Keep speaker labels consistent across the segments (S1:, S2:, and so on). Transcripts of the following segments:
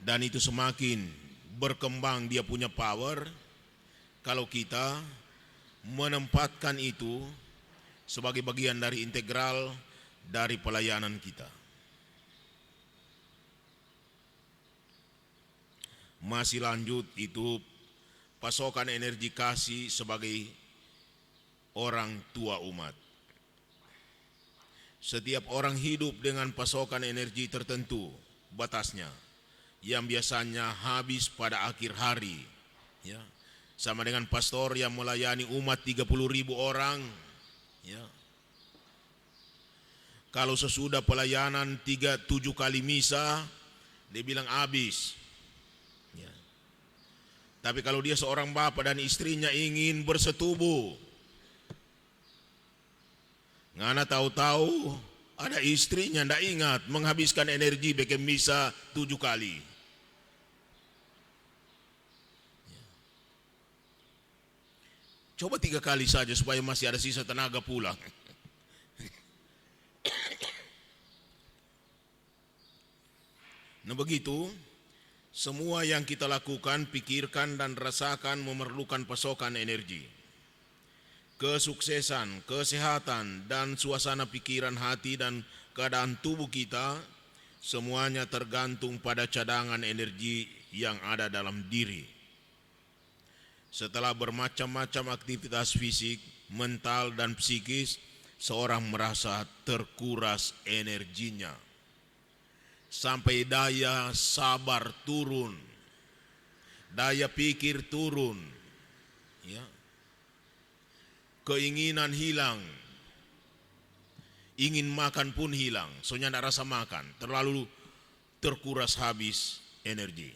S1: Dan itu semakin berkembang dia punya power kalau kita menempatkan itu sebagai bagian dari integral dari pelayanan kita. Masih lanjut itu pasokan energi kasih sebagai orang tua umat. Setiap orang hidup dengan pasokan energi tertentu batasnya yang biasanya habis pada akhir hari, ya. Sama dengan pastor yang melayani umat 30.000 orang, ya. Kalau sesudah pelayanan 7 kali misa, dia bilang habis. Ya. Tapi kalau dia seorang bapak dan istrinya ingin bersetubuh, ngana tahu-tahu ada istrinya ndak ingat menghabiskan energi bikin misa 7 kali. Coba 3 kali saja supaya masih ada sisa tenaga pulang. Nah begitu, semua yang kita lakukan, pikirkan dan rasakan memerlukan pasokan energi. Kesuksesan, kesehatan, dan suasana pikiran hati dan keadaan tubuh kita semuanya tergantung pada cadangan energi yang ada dalam diri. Setelah bermacam-macam aktivitas fisik, mental, dan psikis, seorang merasa terkuras energinya. Sampai daya sabar turun, daya pikir turun, ya. Keinginan hilang, ingin makan pun hilang, soalnya tidak rasa makan, terlalu terkuras habis energi.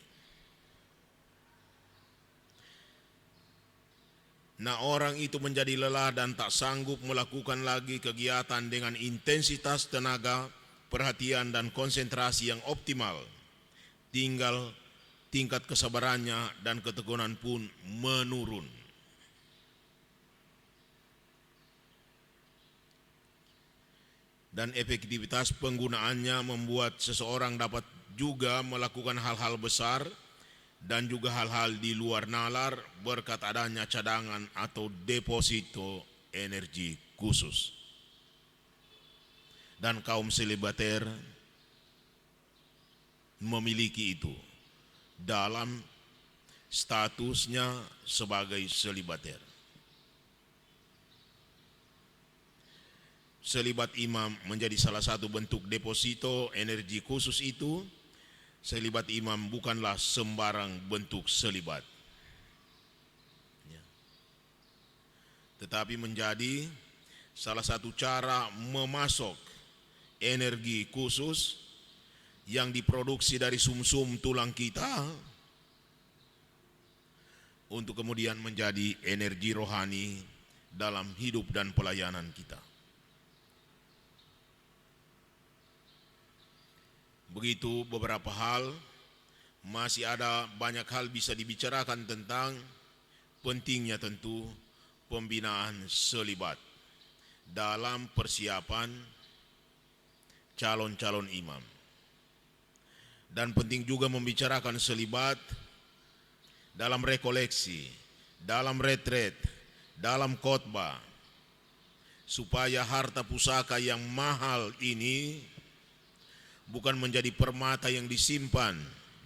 S1: Nah orang itu menjadi lelah dan tak sanggup melakukan lagi kegiatan dengan intensitas tenaga, perhatian dan konsentrasi yang optimal. Tinggal tingkat kesabarannya dan ketekunan pun menurun. Dan efektivitas penggunaannya membuat seseorang dapat juga melakukan hal-hal besar dan juga hal-hal di luar nalar berkat adanya cadangan atau deposito energi khusus. Dan kaum selibater memiliki itu dalam statusnya sebagai selibater. Selibat imam menjadi salah satu bentuk deposito energi khusus itu. Selibat imam bukanlah sembarang bentuk selibat, ya. Tetapi menjadi salah satu cara memasok energi khusus yang diproduksi dari sumsum tulang kita untuk kemudian menjadi energi rohani dalam hidup dan pelayanan kita. Begitu beberapa hal, masih ada banyak hal bisa dibicarakan tentang pentingnya tentu pembinaan selibat dalam persiapan calon-calon imam. Dan penting juga membicarakan selibat dalam rekoleksi, dalam retret, dalam khotbah, supaya harta pusaka yang mahal ini bukan menjadi permata yang disimpan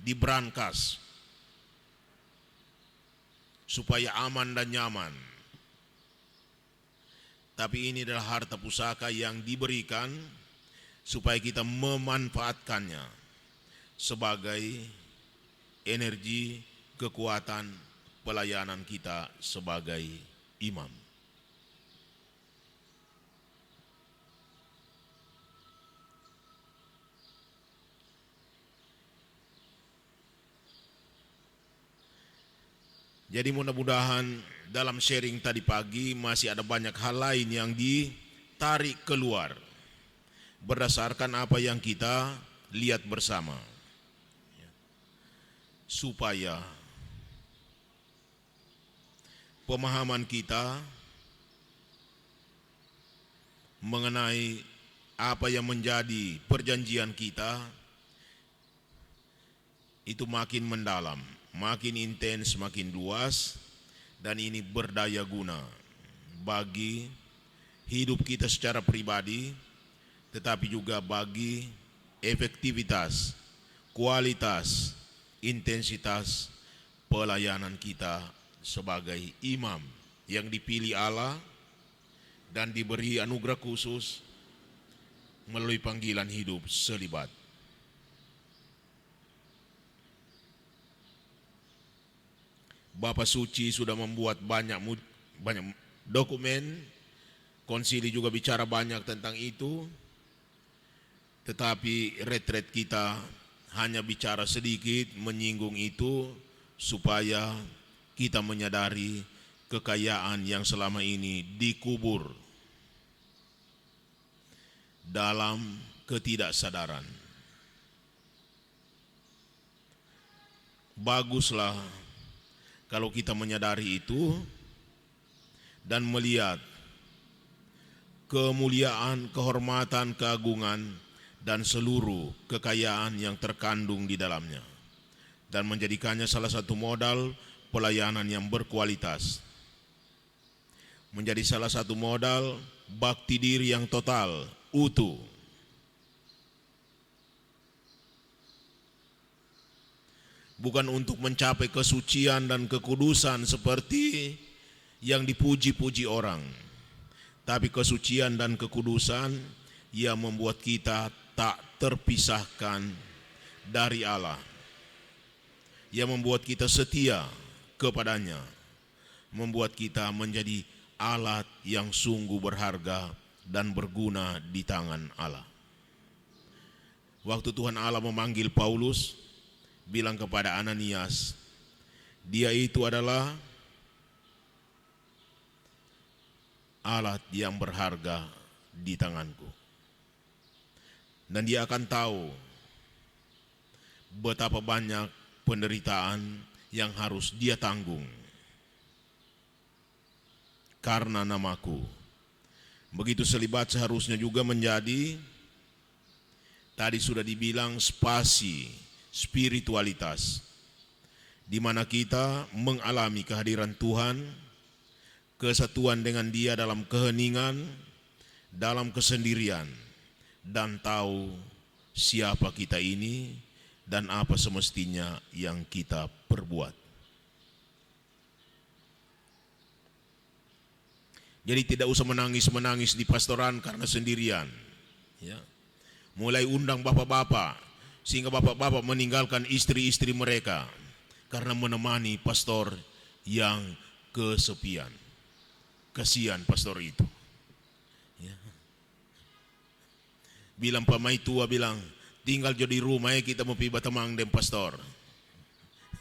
S1: di brankas supaya aman dan nyaman. Tapi ini adalah harta pusaka yang diberikan supaya kita memanfaatkannya sebagai energi kekuatan pelayanan kita sebagai imam. Jadi mudah-mudahan dalam sharing tadi pagi masih ada banyak hal lain yang ditarik keluar berdasarkan apa yang kita lihat bersama, supaya pemahaman kita mengenai apa yang menjadi perjanjian kita itu makin mendalam, makin intens, makin luas, dan ini berdaya guna bagi hidup kita secara pribadi, tetapi juga bagi efektivitas, kualitas, intensitas pelayanan kita sebagai imam yang dipilih Allah dan diberi anugerah khusus melalui panggilan hidup selibat. Bapa Suci sudah membuat banyak dokumen, konsili juga bicara banyak tentang itu, tetapi retret kita hanya bicara sedikit menyinggung itu supaya kita menyadari kekayaan yang selama ini dikubur dalam ketidaksadaran. Baguslah kalau kita menyadari itu dan melihat kemuliaan, kehormatan, keagungan, dan seluruh kekayaan yang terkandung di dalamnya, dan menjadikannya salah satu modal pelayanan yang berkualitas, menjadi salah satu modal bakti diri yang total, utuh. Bukan untuk mencapai kesucian dan kekudusan seperti yang dipuji-puji orang, tapi kesucian dan kekudusan yang membuat kita tak terpisahkan dari Allah, yang membuat kita setia kepadanya, membuat kita menjadi alat yang sungguh berharga dan berguna di tangan Allah. Waktu Tuhan Allah memanggil Paulus, bilang kepada Ananias, dia itu adalah alat yang berharga di tanganku. Dan dia akan tahu betapa banyak penderitaan yang harus dia tanggung karena namaku. Begitu selibat seharusnya juga menjadi, tadi sudah dibilang, spasi spiritualitas, di mana kita mengalami kehadiran Tuhan, kesatuan dengan Dia dalam keheningan, dalam kesendirian, dan tahu siapa kita ini dan apa semestinya yang kita perbuat. Jadi tidak usah menangis-menangis di pastoran karena sendirian. Ya. Mulai undang bapak-bapak, sehingga bapak-bapak meninggalkan istri-istri mereka karena menemani pastor yang kesepian. Kasihan pastor itu. Ya. Bilang pamai tua, bilang, tinggal jadi rumah kita mau pi batamang den pastor.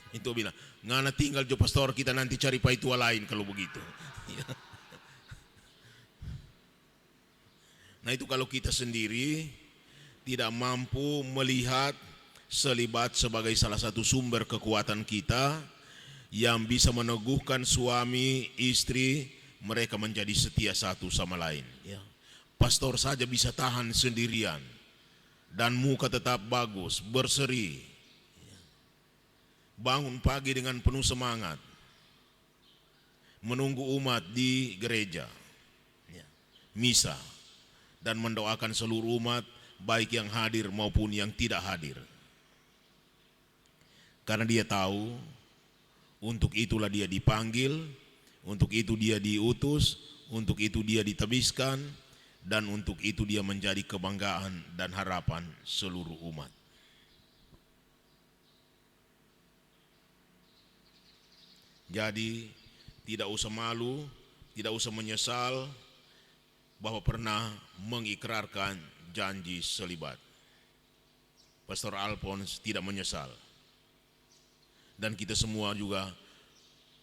S1: Itu bilang, ngana tinggal jo pastor, kita nanti cari pai tua lain kalau begitu. Ya. Nah itu kalau kita sendiri tidak mampu melihat selibat sebagai salah satu sumber kekuatan kita yang bisa meneguhkan suami, istri, mereka menjadi setia satu sama lain. Ya. Pastor saja bisa tahan sendirian dan muka tetap bagus, berseri. Bangun pagi dengan penuh semangat, menunggu umat di gereja, misa, dan mendoakan seluruh umat, baik yang hadir maupun yang tidak hadir. Karena dia tahu, untuk itulah dia dipanggil, untuk itu dia diutus, untuk itu dia ditebiskan, dan untuk itu dia menjadi kebanggaan dan harapan seluruh umat. Jadi tidak usah malu, tidak usah menyesal bahwa pernah mengikrarkan janji selibat. Pastor Alphonse tidak menyesal. Dan kita semua juga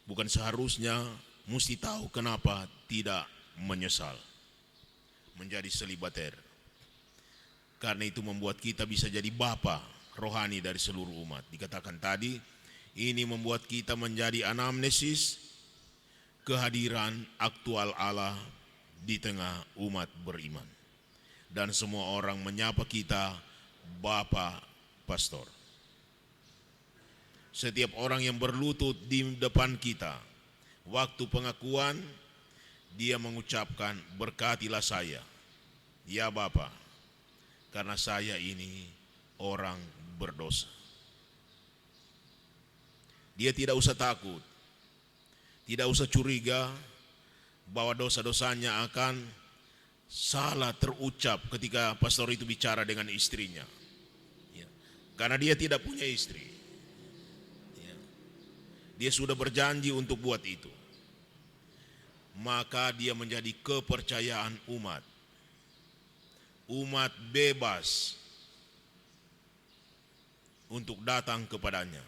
S1: bukan seharusnya mesti tahu kenapa tidak menyesal menjadi selibater. Karena itu membuat kita bisa jadi bapa rohani dari seluruh umat. Dikatakan tadi, ini membuat kita menjadi anamnesis kehadiran aktual Allah di tengah umat beriman. Dan semua orang menyapa kita Bapak Pastor. setiap orang yang berlutut di depan kita, waktu pengakuan dia mengucapkan, berkatilah saya, ya Bapa, karena saya ini orang berdosa. Dia tidak usah takut, tidak usah curiga bahwa dosa-dosanya akan salah terucap ketika pastor itu bicara dengan istrinya. Ya. Karena dia tidak punya istri. Ya. Dia sudah berjanji untuk buat itu. Maka dia menjadi kepercayaan umat. Umat bebas untuk datang kepadanya.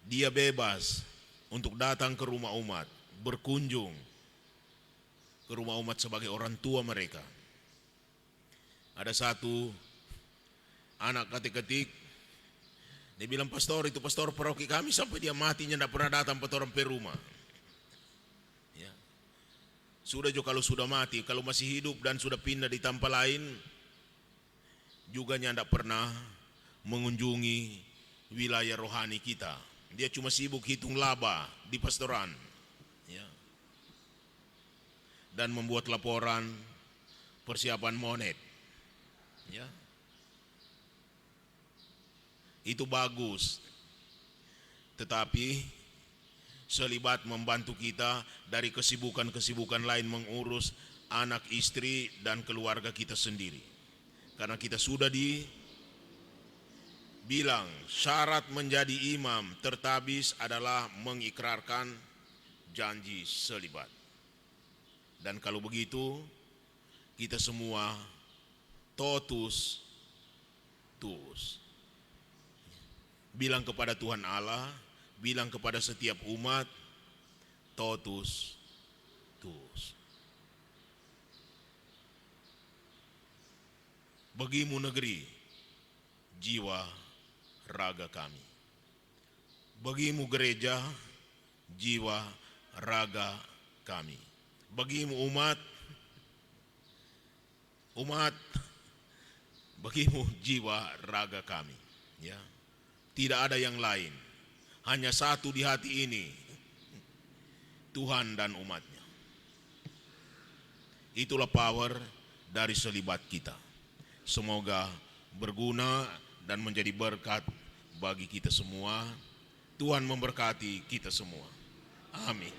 S1: Dia bebas untuk datang ke rumah umat, berkunjung ke rumah umat sebagai orang tua mereka. Ada satu anak ketik-ketik, dia bilang, pastor, itu pastor paroki kami sampai dia matinya tidak pernah datang orang pe rumah. Ya. Sudah juga kalau sudah mati, kalau masih hidup dan sudah pindah di tempat lain, juga tidak pernah mengunjungi wilayah rohani kita. Dia cuma sibuk hitung laba di pastoran, ya, dan membuat laporan persiapan monet. Ya. Itu bagus, tetapi selibat membantu kita dari kesibukan-kesibukan lain mengurus anak, istri, dan keluarga kita sendiri. Karena kita sudah bilang syarat menjadi imam tertabis adalah mengikrarkan janji selibat. Dan kalau begitu, kita semua totus tuus. Bilang kepada Tuhan Allah, bilang kepada setiap umat, totus tuus. Bagimu negeri, jiwa raga kami. Bagimu gereja, jiwa raga kami. Bagimu umat, bagimu jiwa raga kami. Ya, tidak ada yang lain, hanya satu di hati ini, Tuhan dan umatnya. Itulah power dari selibat kita. Semoga berguna dan menjadi berkat bagi kita semua. Tuhan memberkati kita semua. Amin.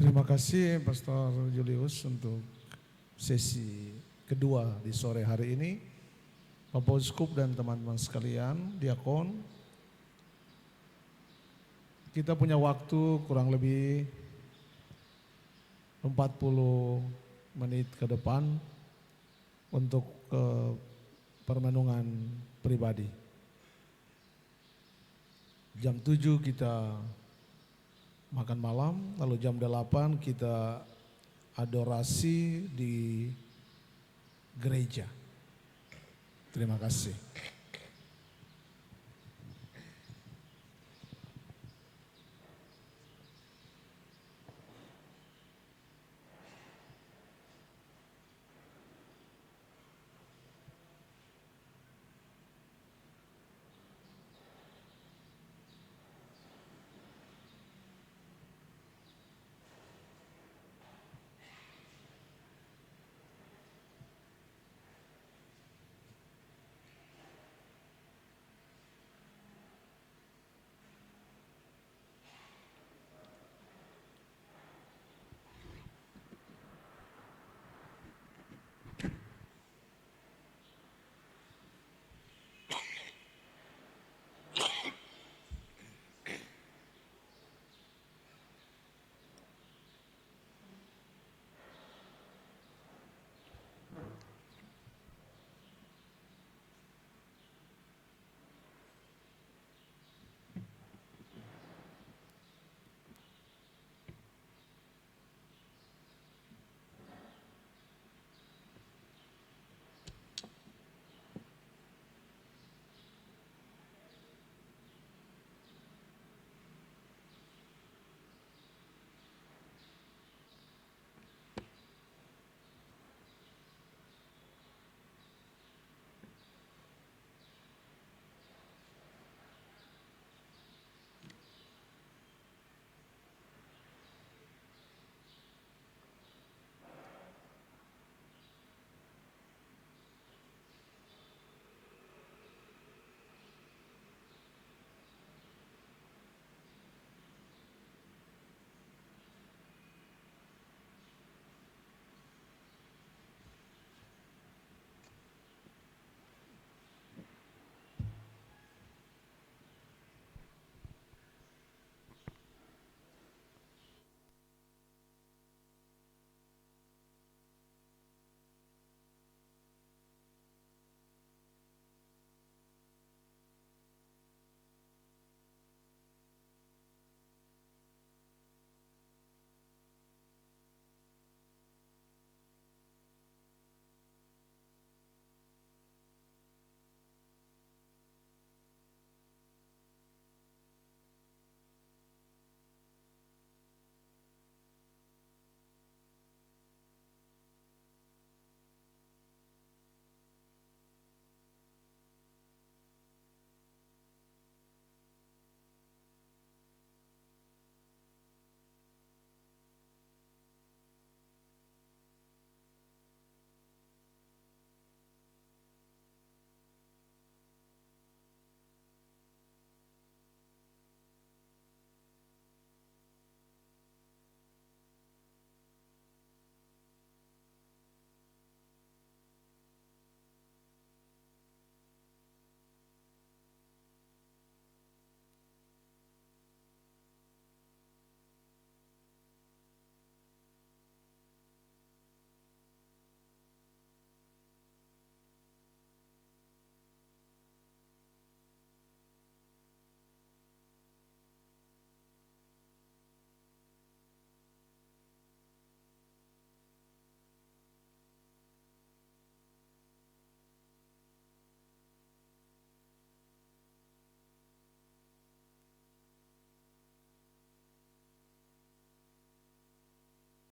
S2: Terima kasih Pastor Julius untuk sesi kedua di sore hari ini. Bapak Uskup dan teman-teman sekalian, diakon, kita punya waktu kurang lebih 40 menit ke depan untuk permenungan pribadi. Jam 7 kita makan malam, lalu jam 8 kita adorasi di gereja. Terima kasih.